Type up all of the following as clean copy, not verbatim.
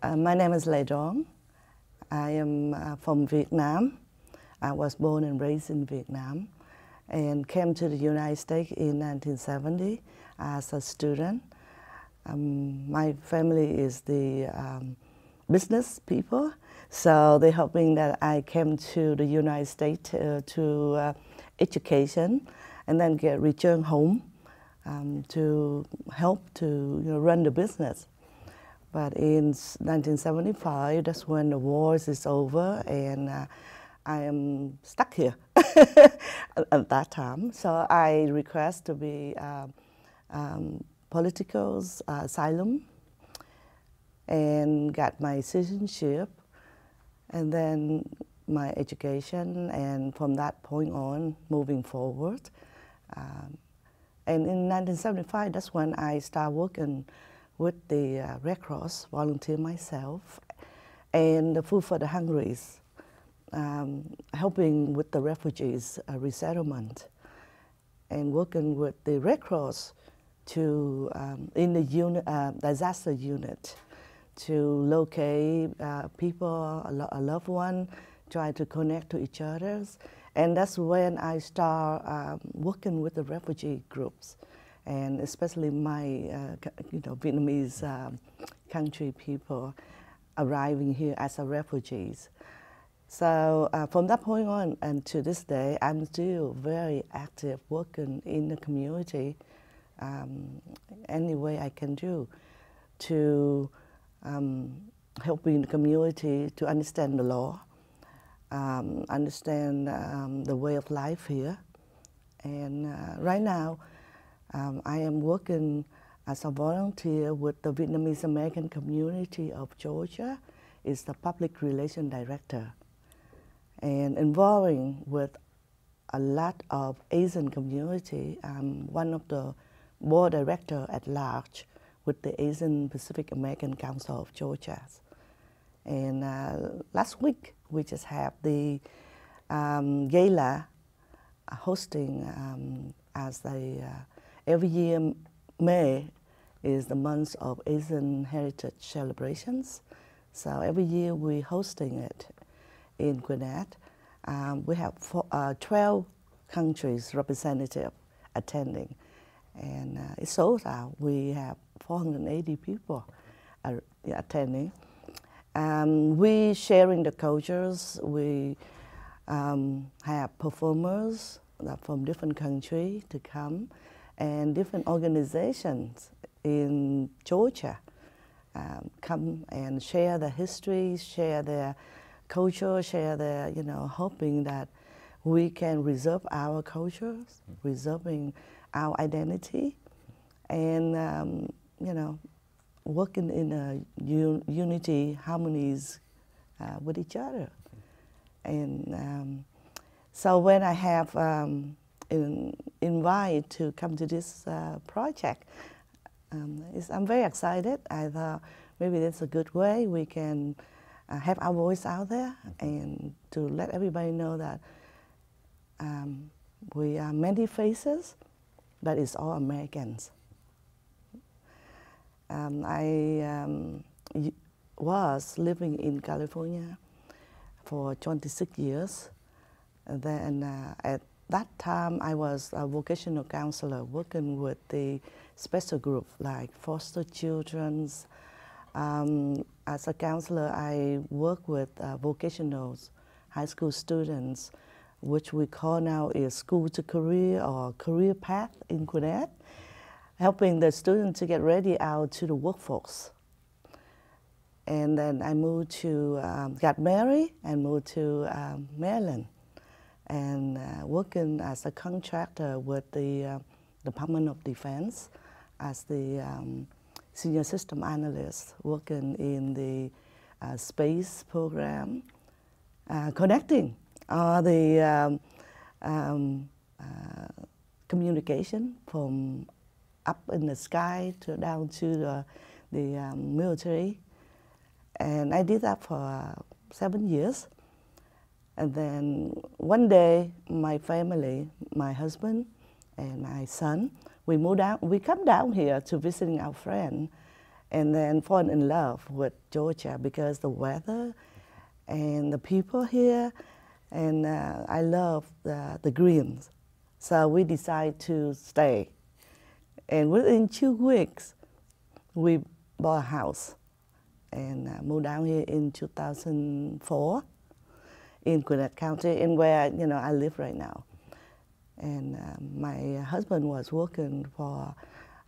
My name is Dam Doan. I am from Vietnam. I was born and raised in Vietnam and came to the United States in 1970 as a student. My family is the business people, so they're hoping that I came to the United States to education and then return home to help to run the business. But in 1975, that's when the war is over, and I am stuck here at that time. So I request to be political asylum and got my citizenship, and then my education, and from that point on, moving forward. And in 1975, that's when I started working with the Red Cross, volunteer myself, and the Food for the Hungry, helping with the refugees resettlement, and working with the Red Cross to in the unit, disaster unit, to locate people, a loved one, try to connect to each other, and that's when I start working with the refugee groups. And especially my, Vietnamese country people arriving here as refugees. So from that point on and to this day, I'm still very active working in the community, any way I can do to helping the community to understand the law, understand the way of life here. And right now, I am working as a volunteer with the Vietnamese American community of Georgia. Is the public relation director, and involving with a lot of Asian community. I'm one of the board director at large with the Asian Pacific American Council of Georgia. And last week we just have the gala hosting as the every year, May is the month of Asian Heritage Celebrations. So every year we're hosting it in Gwinnett. We have 12 countries representative attending, and it's sold out. We have 480 people attending. We sharing the cultures. We have performers from different countries to come, and different organizations in Georgia come and share their history, share their culture, share their, hoping that we can reserve our cultures, preserving our identity, and, working in a unity, harmonies with each other. And so when I have invited to come to this project, I'm very excited. I thought maybe that's a good way we can have our voice out there and to let everybody know that we are many faces, but it's all Americans. I was living in California for 26 years. And then at that time, I was a vocational counselor working with the special group like foster children. As a counselor, I work with vocational high school students, which we call now is school to career or career path in Gwinnett, helping the students to get ready out to the workforce. And then I moved to, got married and moved to Maryland, and working as a contractor with the Department of Defense as the senior system analyst, working in the space program, connecting all the communication from up in the sky to down to the military. And I did that for 7 years. And then one day, my family, my husband and my son, we moved out. We come down here to visiting our friend, and then fall in love with Georgia because the weather and the people here, and I love the greens. So we decided to stay. And within 2 weeks, we bought a house and moved down here in 2004 in Gwinnett County, in where I live right now. And my husband was working for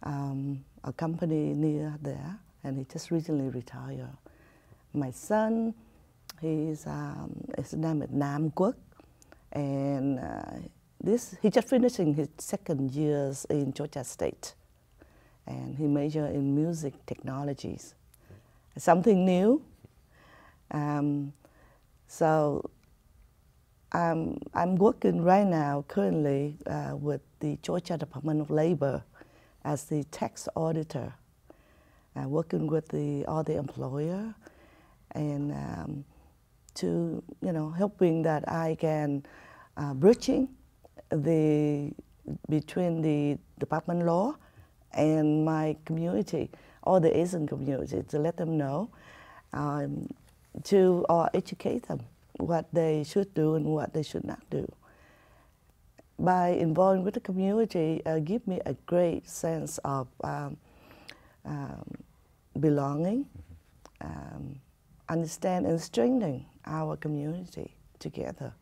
a company near there, and he just recently retired. My son, his name is Dam Doan, and he just finishing his 2nd years in Georgia State, and he majored in music technologies, something new. So I'm working right now currently with the Georgia Department of Labor as the tax auditor, working with all the employer, and to helping that I can bridging between the department law and my community, all the Asian community, to let them know, to educate them what they should do and what they should not do. By involving with the community, give me a great sense of belonging, understand and strengthening our community together.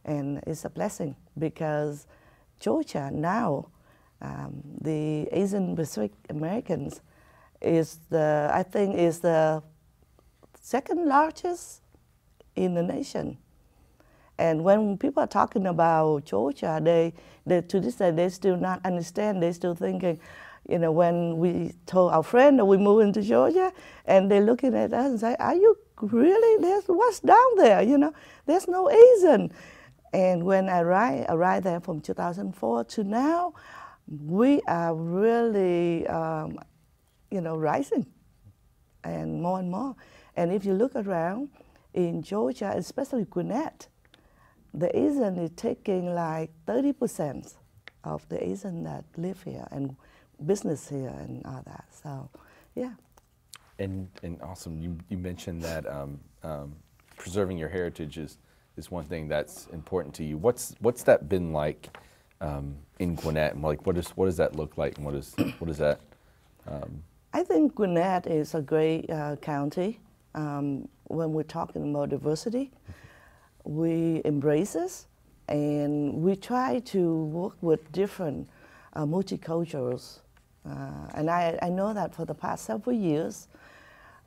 And it's a blessing because Georgia now, the Asian Pacific Americans is I think is the 2nd largest in the nation. And when people are talking about Georgia, they to this day, they still not understand. They still thinking, when we told our friend that we moved into Georgia, and they're looking at us and say, are you really, what's down there? There's no Asian. And when I arrived there from 2004 to now, we are really, rising, and more. And if you look around in Georgia, especially Gwinnett, the Asian is taking like 30% of the Asian that live here and business here and all that. So, yeah. And awesome. You mentioned that preserving your heritage is one thing that's important to you. What's that been like in Gwinnett? And like, what does that look like? And what is that? I think Gwinnett is a great county. When we're talking about diversity, we embrace it, and we try to work with different multiculturals. And I know that for the past several years,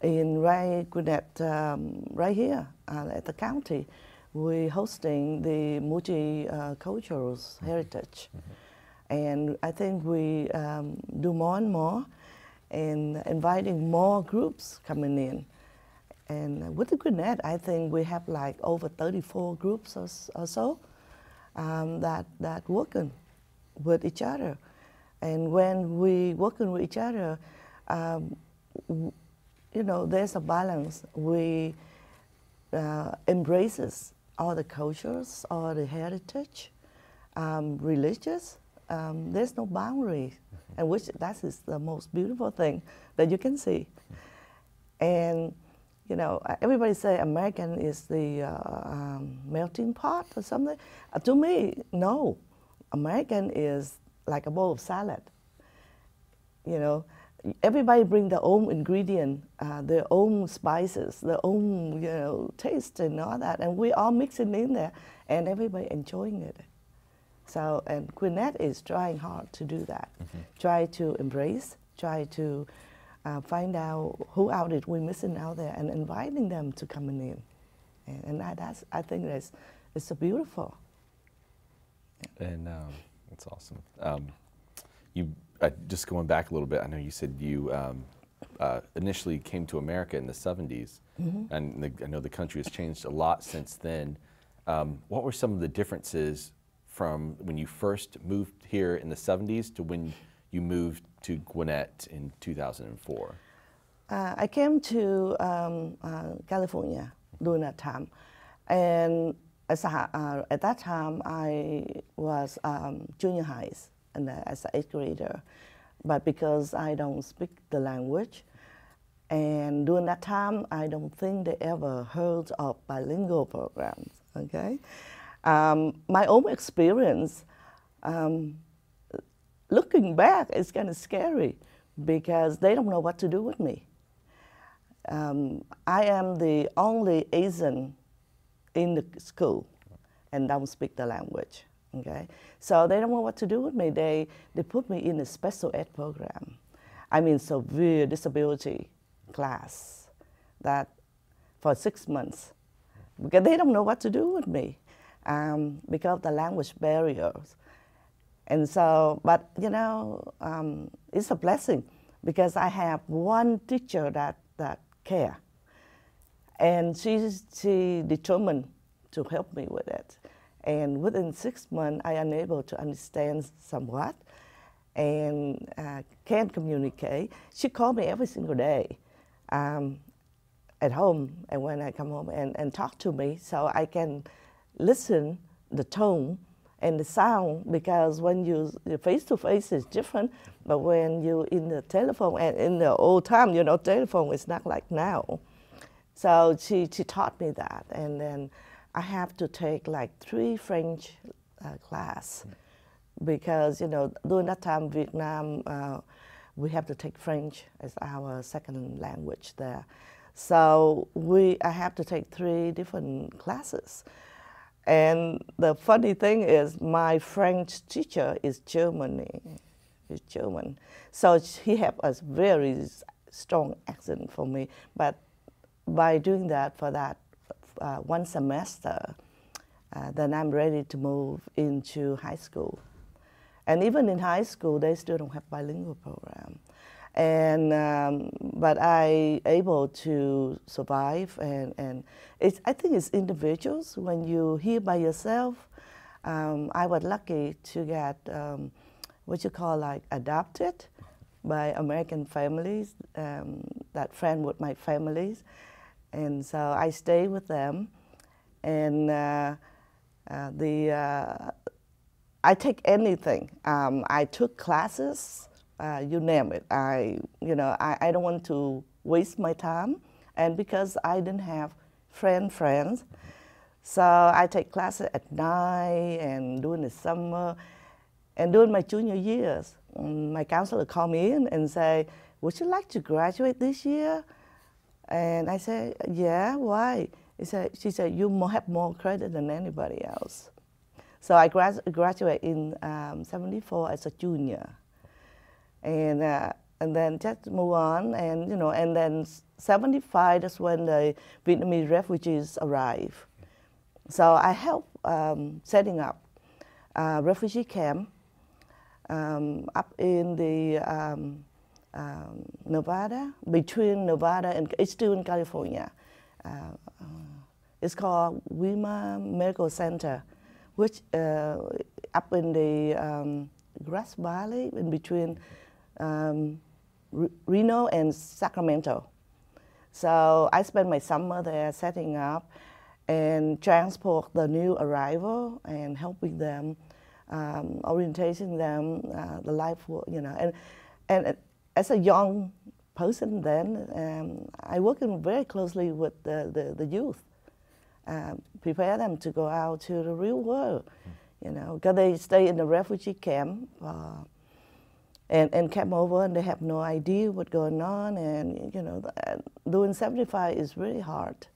in Gwinnett, right here at the county, we're hosting the multicultural heritage. And I think we do more and more, and inviting more groups coming in. And with the Gwinnett, I think we have like over 34 groups or so that working with each other. And when we working with each other, there's a balance. We embraces all the cultures, all the heritage, religious. There's no boundary, and which that is the most beautiful thing that you can see. And everybody say American is the melting pot or something. To me, no. American is like a bowl of salad. Everybody bring their own ingredient, their own spices, their own taste and all that, and we all mix it in there, and everybody enjoying it. So, and Gwinnett is trying hard to do that. Try to embrace, try to find out who out it we're missing out there, and inviting them to come in. And that's, I think it's so beautiful. Yeah. And that's awesome. Just going back a little bit, I know you said you initially came to America in the 70s, and I know the country has changed a lot since then. What were some of the differences from when you first moved here in the 70s to when you moved to Gwinnett in 2004? I came to California during that time, and at that time I was junior highs and as an 8th grader, but because I don't speak the language, And during that time, I don't think they ever heard of bilingual programs, okay? My own experience, looking back, is kind of scary because they don't know what to do with me. I am the only Asian in the school and don't speak the language, okay? So they don't know what to do with me. They put me in a special ed program. I mean, severe disability class that for 6 months because they don't know what to do with me because of the language barriers. And so, but you know, it's a blessing because I have one teacher that care, and she determined to help me with it. And within 6 months, I am able to understand somewhat and can communicate. She called me every single day at home and when I come home and talk to me so I can listen the tone and the sound, because when you face-to-face is different, but when you in the telephone, and in the old time, you know, telephone is not like now. So she taught me that, and then I have to take like 3 French class, because, you know, during that time, Vietnam, we have to take French as our second language there. So I have to take 3 different classes. And the funny thing is, my French teacher is German. So he has a very strong accent for me. But by doing that for that 1 semester, then I'm ready to move into high school. And even in high school, they still don't have bilingual program. And but I able to survive, and I think it's individuals. When you here by yourself, I was lucky to get what you call like adopted by American families that friend with my families, and so I stay with them, and I take anything. I took classes. You name it. I don't want to waste my time, and because I didn't have friends, so I take classes at night and during the summer, and during my junior years, my counselor called me in and say, "Would you like to graduate this year?" And I said, "Yeah, why?" She said, "You have more credit than anybody else." So I graduated in '74 as a junior. And then just move on, and and then '75, that's when the Vietnamese refugees arrived. So I helped setting up a refugee camp up in the Nevada, between Nevada and it's still in California. It's called Gwinnett Medical Center, which up in the Grass Valley, in between Reno and Sacramento. So I spent my summer there setting up and transport the new arrival and helping them, orientation them, the life, and as a young person then, I worked very closely with the youth, prepare them to go out to the real world, because they stay in the refugee camp. And came over, and they have no idea what's going on, and doing '75 is really hard.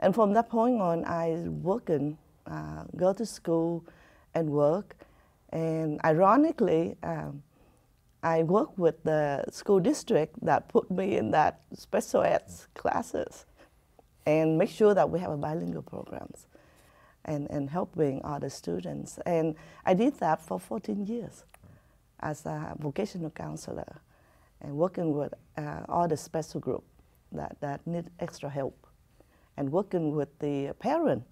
And from that point on, I working, go to school and work, and ironically, I work with the school district that put me in that special ed classes, and make sure that we have a bilingual programs, and helping other students. And I did that for 14 years. As a vocational counselor, and working with all the special group that need extra help, and working with the parent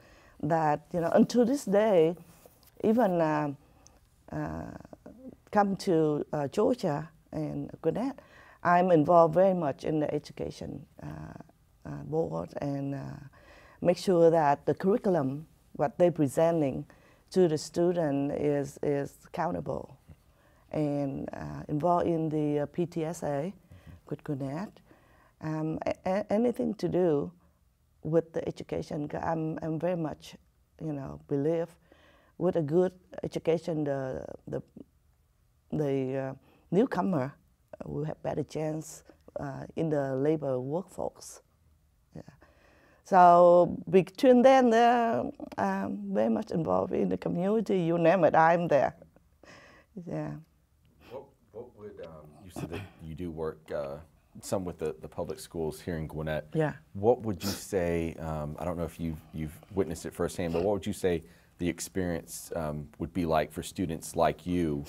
that, until this day, even come to Georgia and Gwinnett, I'm involved very much in the education board, and make sure that the curriculum, what they're presenting to the student is accountable. And involved in the PTSA with Gwinnett, Anything to do with the education. I'm very much, believe with a good education, the newcomer will have better chance in the labor workforce. Yeah. So between them, they're very much involved in the community. You name it, I'm there. Yeah. What would you said that you do work some with the public schools here in Gwinnett? Yeah. What would you say? I don't know if you've witnessed it firsthand, but what would you say the experience would be like for students like you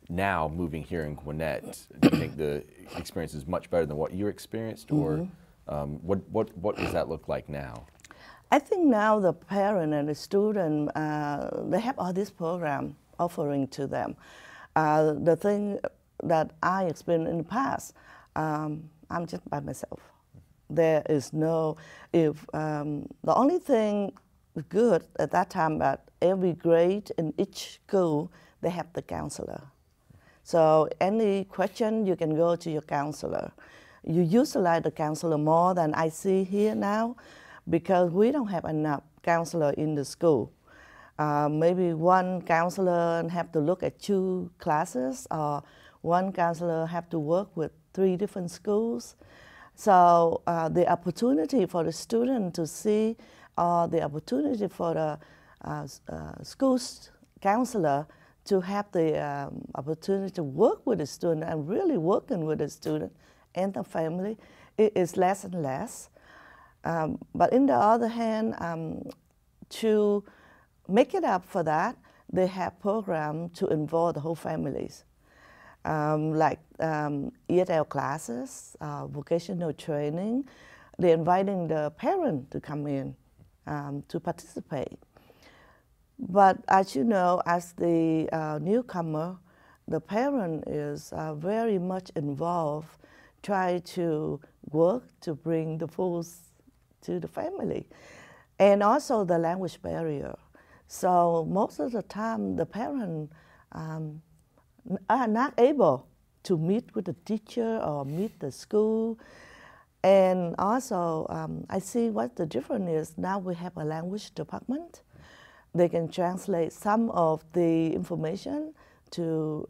now moving here in Gwinnett? Do you think the experience is much better than what you experienced, or what does that look like now? I think now the parent and the student, they have all this program offering to them. The thing that I experienced in the past, I'm just by myself. There is no, the only thing good at that time that every grade in each school, they have the counselor. So any question, you can go to your counselor. You utilize the counselor more than I see here now, because we don't have enough counselor in the school. Maybe one counselor have to look at 2 classes, or one counselor have to work with 3 different schools. So the opportunity for the student to see, or the opportunity for the school counselor to have the opportunity to work with the student and really working with the student and the family, it is less and less. But in the other hand, to make it up for that, they have programs to involve the whole families, like ESL classes, vocational training. They're inviting the parent to come in to participate. But as you know, as the newcomer, the parent is very much involved, try to work to bring the food to the family, and also the language barrier. So most of the time, the parents are not able to meet with the teacher or meet the school. And also, I see what the difference is. Now we have a language department. They can translate some of the information to,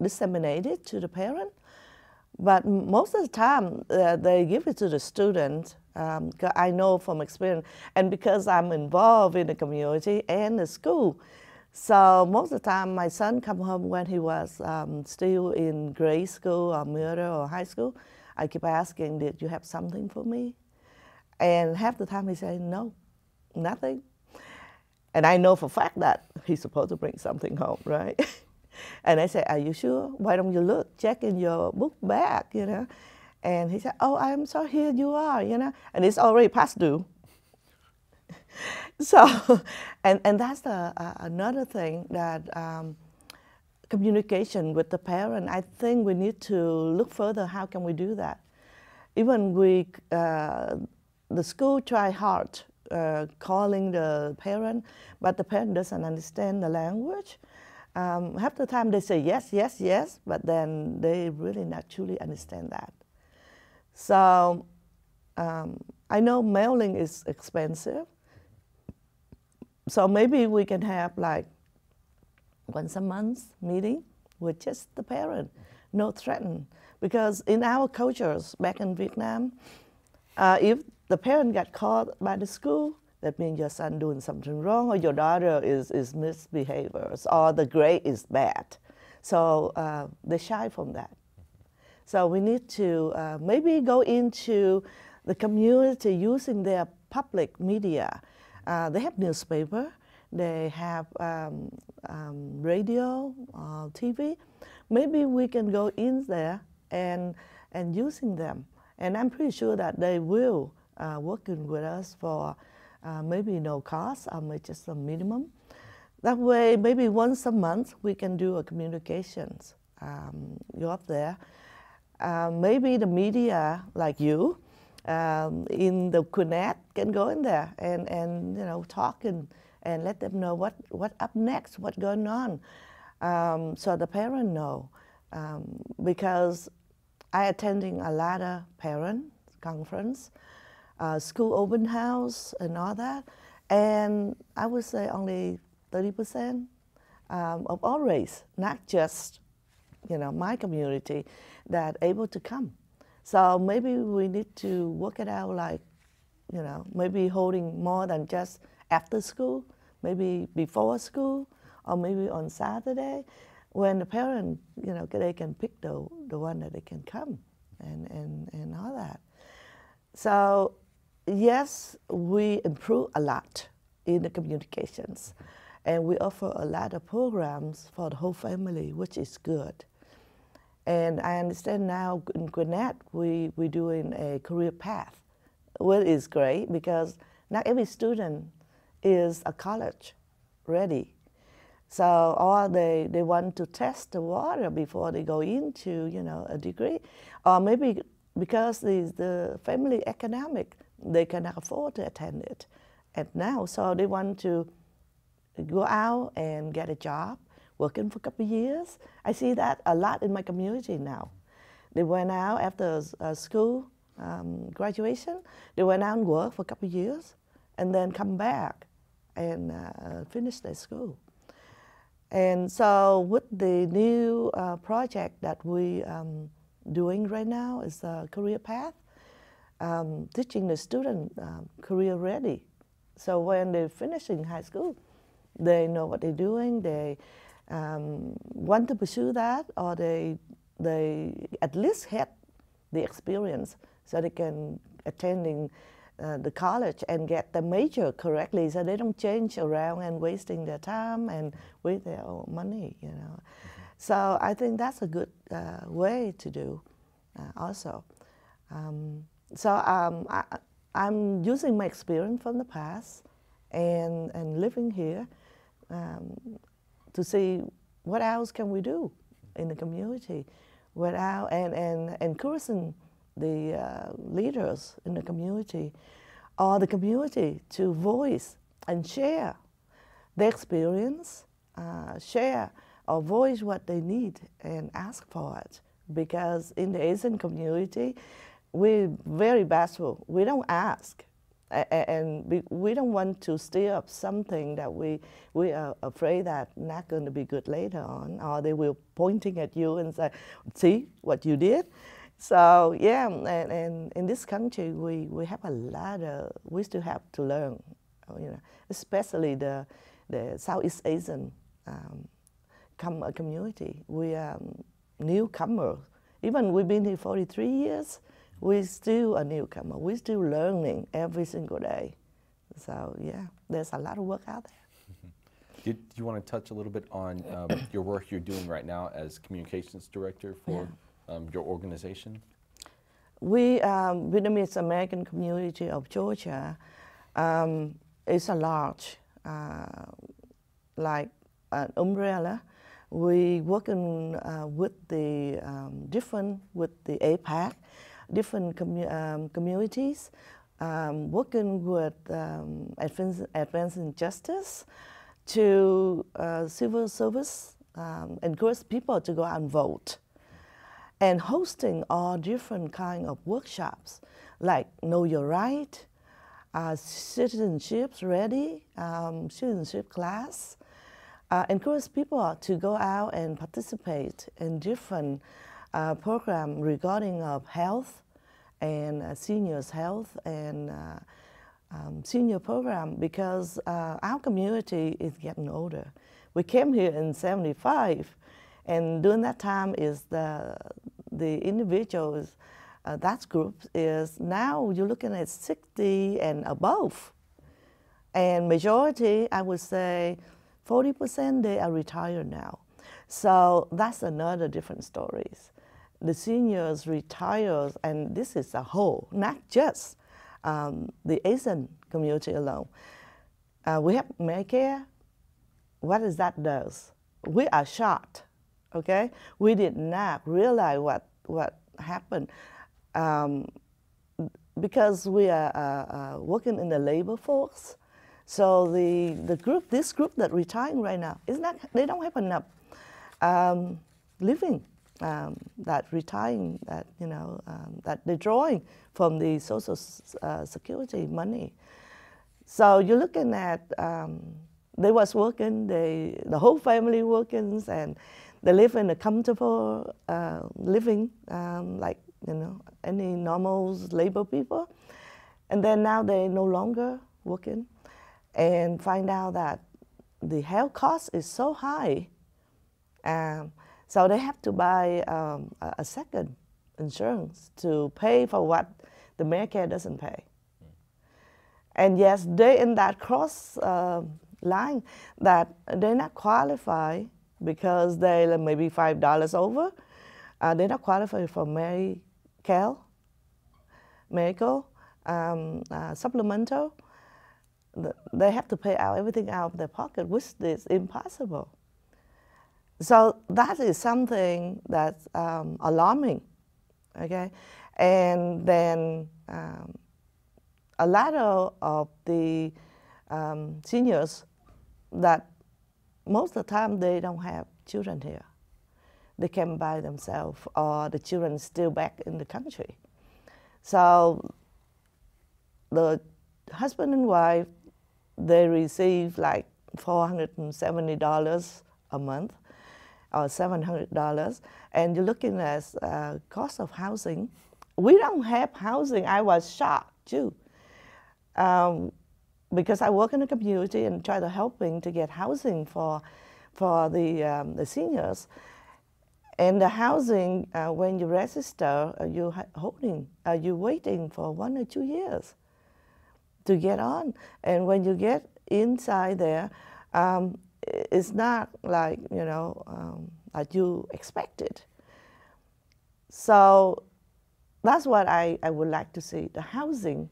disseminate it to the parent. But most of the time, they give it to the student. I know from experience, and because I'm involved in the community and the school. So most of the time, my son come home when he was still in grade school or middle or high school. I keep asking, did you have something for me? And half the time he say, no, nothing. And I know for a fact that he's supposed to bring something home, right? And I say, are you sure? Why don't you look, check in your book bag, And he said, oh, I'm sorry, here you are, And it's already past due. So, and that's another thing that communication with the parent, I think we need to look further, how can we do that? Even the school try hard calling the parent, but the parent doesn't understand the language. Half the time they say yes, yes, yes, but then they really not truly understand that. So I know mailing is expensive. So maybe we can have like once a month meeting with just the parent, no threaten. Because in our cultures back in Vietnam, if the parent got caught by the school, that means your son doing something wrong, or your daughter is misbehaviors, or the grade is bad. So they shy from that. So we need to maybe go into the community using their public media. They have newspaper, they have radio, TV. Maybe we can go in there and using them. And I'm pretty sure that they will working with us for maybe no cost or maybe just a minimum. That way, maybe once a month we can do a communications. Go up there. Maybe the media like you in the Gwinnett can go in there and talk and let them know what up next, what's going on, so the parent know. Because I attending a lot of parent conference, school open house and all that. And I would say only 30% of all race, not just, my community, that able to come. So maybe we need to work it out, like, maybe holding more than just after school, maybe before school, or maybe on Saturday, when the parent, they can pick the one that they can come and all that. So yes, we improve a lot in the communications, and we offer a lot of programs for the whole family, which is good. And I understand now in Gwinnett, we're doing a career path, which is great because not every student is a college ready. So, or they want to test the water before they go into, a degree. Or maybe because the family economic, they cannot afford to attend it at now. So they want to go out and get a job, working for a couple of years. I see that a lot in my community now. They went out after school graduation. They went out and worked for a couple of years and then come back and finish their school. And so with the new project that we doing right now is a career path, teaching the student career ready. So when they're finishing high school, they know what they're doing, they want to pursue that, or they at least had the experience so they can attending the college and get the major correctly, so they don't change around and wasting their time and waste their own money, Mm-hmm. So I think that's a good way to do also. I'm using my experience from the past and living here to see what else can we do in the community, and encouraging the leaders in the community or the community to voice and share their experience, share or voice what they need and ask for it. Because in the Asian community, we're very bashful. We don't ask. And we don't want to stir up something that we are afraid that not going to be good later on, or they will pointing at you and say, see what you did. So yeah, and in this country, we have a lot of, we still have to learn, especially the Southeast Asian community. We are newcomers. Even we've been here 43 years, we're still a newcomer. We're still learning every single day. So yeah, there's a lot of work out there. Do you want to touch a little bit on your work you're doing right now as communications director for your organization? We, Vietnamese American community of Georgia, is a large, like an umbrella. We working with the with the APAC, different communities, working with advancing justice to civil service, encourage people to go out and vote, and hosting all different kind of workshops like Know Your Right, citizenships ready, citizenship class, encourage people to go out and participate in different programs regarding of health and seniors' health and senior program, because our community is getting older. We came here in '75, and during that time is the individuals, that group is now you're looking at 60 and above. And majority, I would say 40%, they are retired now. So that's another different stories. The seniors retire, and this is a whole, not just the Asian community alone. We have Medicare. What does that do? We are shocked, okay? We did not realize what happened because we are working in the labor force. So this group that retiring right now is not. They don't have enough living that retiring, that that they're drawing from the social security money. So you're looking at they was working, the whole family working, and they live in a comfortable living like any normal labor people, and then now they no longer working, and find out that the health cost is so high, so they have to buy a second insurance to pay for what the Medicare doesn't pay. And yes, they in that cross line that they're not qualified because they're maybe $5 over. They're not qualified for medical, supplemental. They have to pay out everything out of their pocket, which is impossible. So that is something that's alarming, okay? And then a lot of the seniors that most of the time they don't have children here. They came by themselves, or the children still back in the country. So the husband and wife, they receive like $470 a month or $700, and you're looking at cost of housing. We don't have housing. I was shocked too, because I work in the community and try to helping to get housing for the seniors. And the housing, when you register, you're waiting for 1 or 2 years to get on. And when you get inside there, it's not like, like you expected. So that's what I would like to see, the housing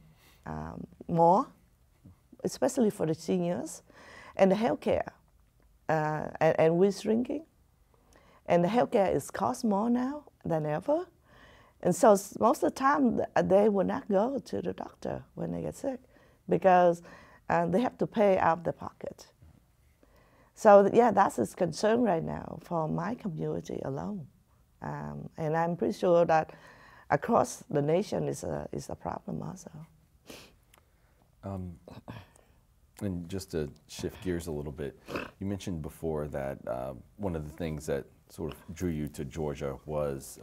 more, especially for the seniors, and the healthcare. And we're shrinking. And the healthcare is cost more now than ever. And so most of the time, they will not go to the doctor when they get sick because they have to pay out of their pocket. So yeah, that's a concern right now for my community alone. And I'm pretty sure that across the nation is a problem also. And just to shift gears a little bit, you mentioned before that one of the things that sort of drew you to Georgia was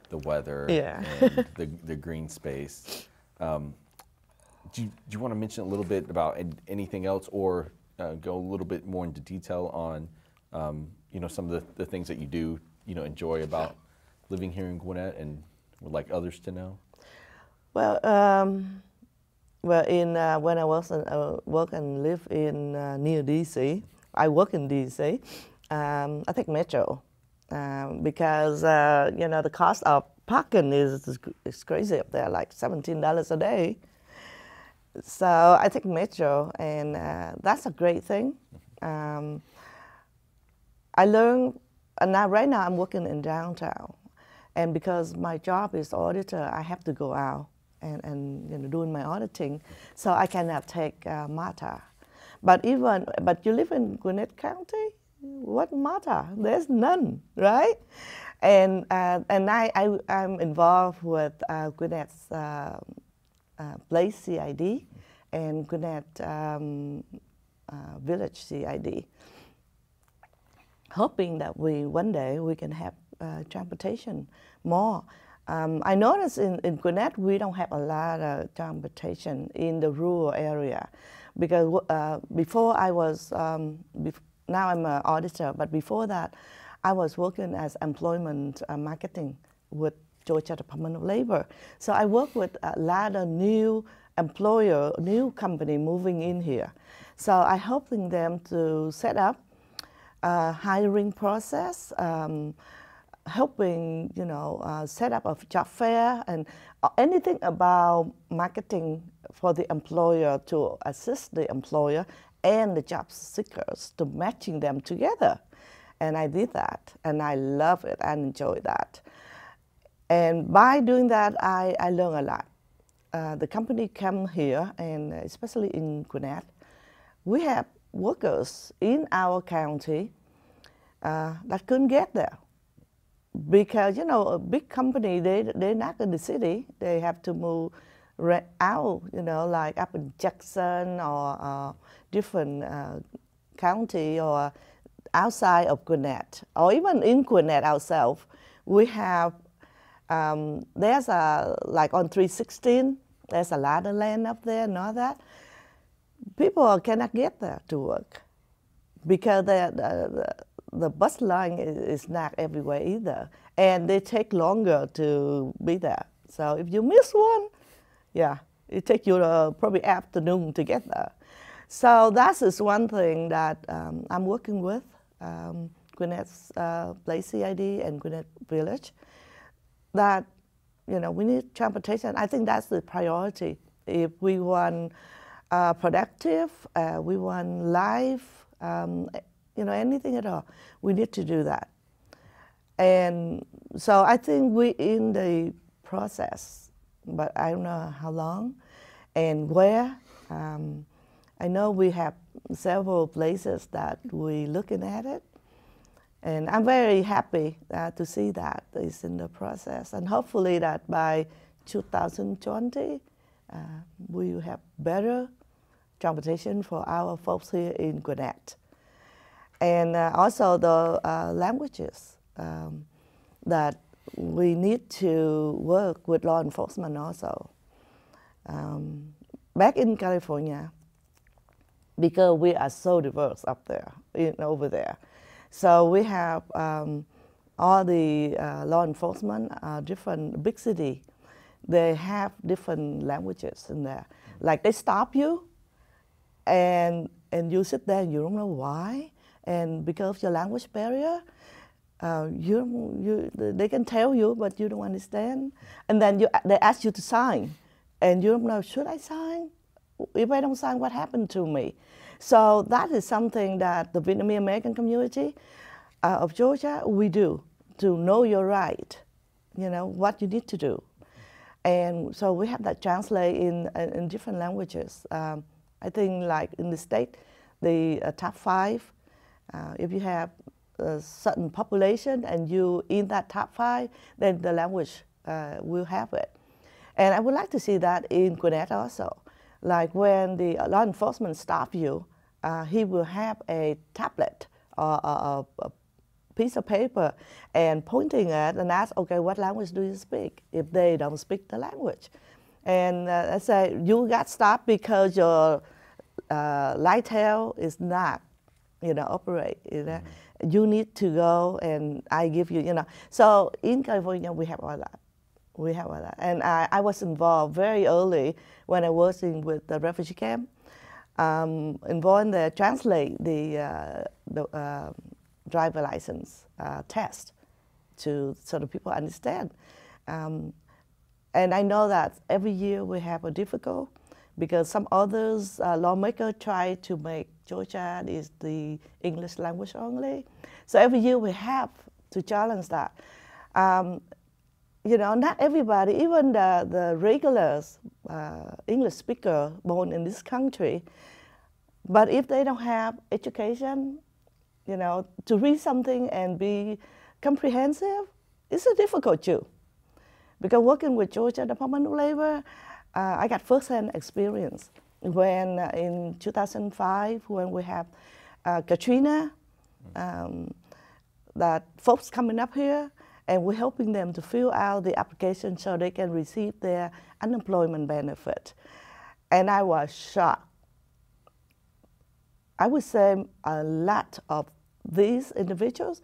the weather, yeah, and the green space. Do you want to mention a little bit about anything else, or go a little bit more into detail on some of the things that you do enjoy about living here in Gwinnett and would like others to know? Well, when I was work and live in near DC, I work in DC. I take Metro because the cost of parking is crazy up there, like $17 a day. So I take Metro, and that's a great thing. I learned, and right now I'm working in downtown, and because my job is auditor, I have to go out and doing my auditing, so I cannot take MATA. But you live in Gwinnett County, what MATA? There's none, right? And I'm involved with Gwinnett's Place CID and Gwinnett Village CID, hoping that one day we can have transportation more. I noticed in Gwinnett we don't have a lot of transportation in the rural area, because before I was, now I'm an auditor, but before that I was working as employment marketing with Georgia Department of Labor. So I work with a lot of new company moving in here. So I'm helping them to set up a hiring process, helping set up a job fair, and anything about marketing for the employer to assist the employer and the job seekers to matching them together. And I did that, and I love it and enjoy that. And by doing that, I learned a lot. The company come here, and especially in Gwinnett, we have workers in our county that couldn't get there. because you know a big company they're not in the city. They have to move out, you know, like up in Jackson or different county or outside of Gwinnett, or even in Gwinnett ourselves. We have there's a like on 316. There's a lot of land up there and all that. People cannot get there to work because the bus line is not everywhere either, and they take longer to be there. So if you miss one, yeah, it takes you probably afternoon to get there. So that is one thing that I'm working with Gwinnett's Place CID and Gwinnett Village. That you know we need transportation. I think that's the priority. If we want productive, we want life, you know, anything at all, we need to do that. And so I think we're in the process, but I don't know how long and where. I know we have several places that we're looking at it, and I'm very happy to see that it's in the process, and hopefully that by 2020 we will have better transportation for our folks here in Gwinnett. And also the languages that we need to work with law enforcement also. Back in California, because we are so diverse up there, over there. So we have all the law enforcement, different big city, they have different languages in there. Like they stop you, and you sit there and you don't know why, and because of your language barrier, they can tell you, but you don't understand. And then they ask you to sign, and you don't know, should I sign? If I don't sign, what happened to me? So that is something that the Vietnamese American community of Georgia, we do, to know your right, you know, what you need to do. And so we have that translate in different languages. I think like in the state, the top 5, if you have a certain population and you in that top 5, then the language will have it. And I would like to see that in Gwinnett also. Like when the law enforcement stop you, he will have a tablet or a piece of paper and pointing at and ask, okay, what language do you speak? If they don't speak the language. And I say, you got stopped because your light tail is not, you know, operate. You know? Mm-hmm. You need to go and I give you, you know. So in California, we have all that. We have all that. And I was involved very early when I was working with the refugee camp, involved in the translate the driver license test so the people understand. And I know that every year we have a difficult because some others lawmakers try to make Georgia is the English language only. So every year we have to challenge that. You know, not everybody, even the regulars English speaker born in this country, but if they don't have education, you know, to read something and be comprehensive, it's a difficult too. Because working with Georgia Department of Labor, I got first-hand experience when in 2005, when we have Katrina, that folks coming up here, and we're helping them to fill out the application so they can receive their unemployment benefit. And I was shocked. I would say a lot of these individuals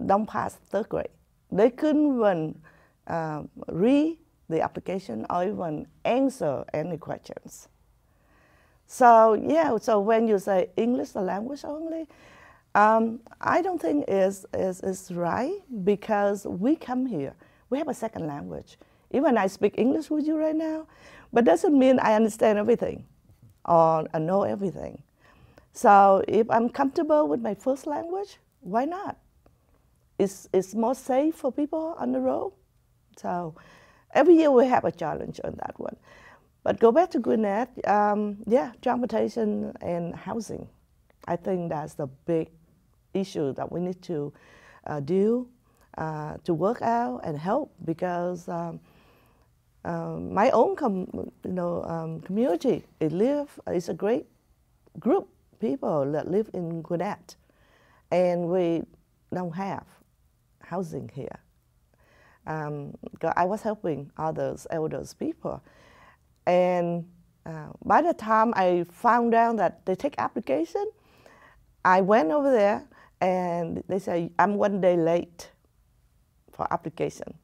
don't pass 3rd grade. They couldn't even read the application or even answer any questions. So yeah, so when you say English the language only, I don't think it's right because we come here, we have a second language. Even I speak English with you right now, but doesn't mean I understand everything or I know everything. So if I'm comfortable with my first language, why not? It's more safe for people on the road. So every year we have a challenge on that one. But go back to Gwinnett, yeah, transportation and housing. I think that's the big issue that we need to deal. to work out and help, because my own community, it's a great group of people that live in Gwinnett, and we don't have housing here. I was helping others, elders people, and by the time I found out that they take application, I went over there and they say, I'm 1 day late for application.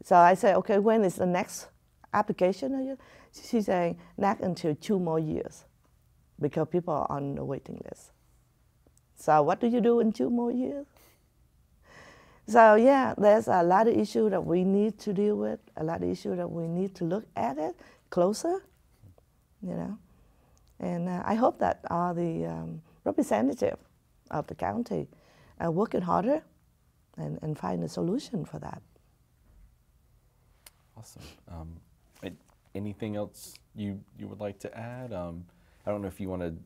So I said, okay, when is the next application? She's saying, not until 2 more years, because people are on the waiting list. So what do you do in 2 more years? So yeah, there's a lot of issues that we need to deal with, a lot of issues that we need to look at it closer, you know. And I hope that all the representatives of the county are working harder and find a solution for that. Awesome. Anything else you would like to add? I don't know if you want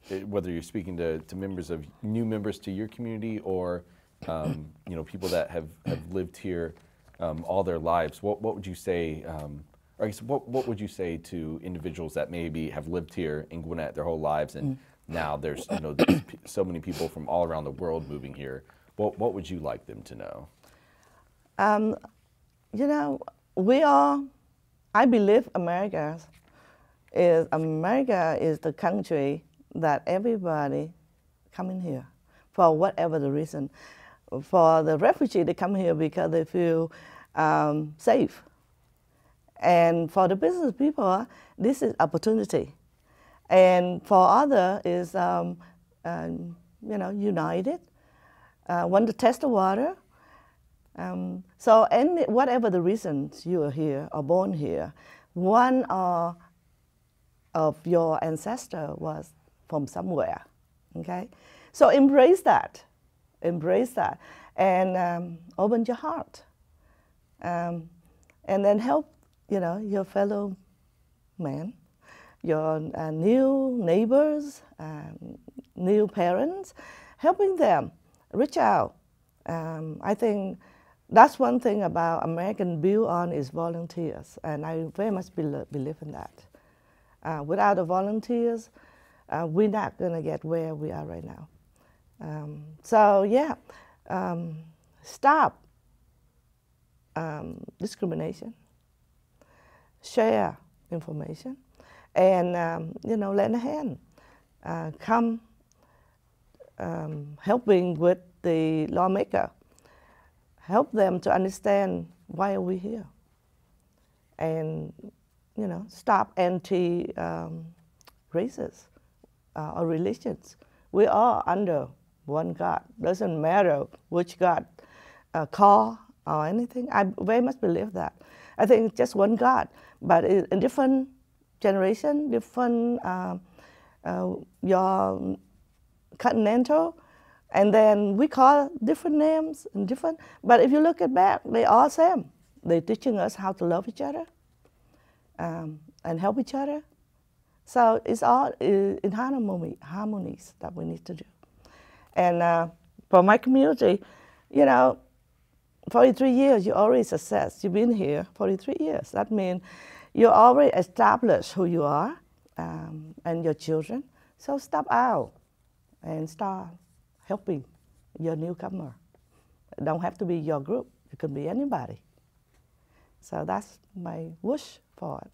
to, whether you're speaking to members of new members to your community, or people that have lived here all their lives. What would you say? Or I guess what would you say to individuals that maybe have lived here in Gwinnett their whole lives, and now there's there's so many people from all around the world moving here? What would you like them to know? I believe America is the country that everybody coming here for whatever the reason. For the refugee, they come here because they feel safe. And for the business people, this is opportunity. And for others is, united, want to test the water. So whatever the reasons you are here or born here, one of your ancestor was from somewhere, okay? So embrace that, and open your heart, and then help, your fellow man, your new neighbors, new parents, helping them reach out. I think that's one thing about American built on is volunteers, and I very much believe in that. Without the volunteers, we're not going to get where we are right now. Stop discrimination, share information, and lend a hand. Come helping with the lawmaker. Help them to understand why are we here, and stop anti-races or religions. We are under one God. Doesn't matter which God call or anything. I very much believe that. I think it's just one God, but in different generation, different your continental. And then we call different names and different, but if you look at back, they all same. They're teaching us how to love each other and help each other. So it's all in harmonies that we need to do. And for my community, 43 years, you already success. You've been here 43 years. That means you already established who you are and your children. So step out and start helping your newcomer. It don't have to be your group. It could be anybody. So that's my wish for it.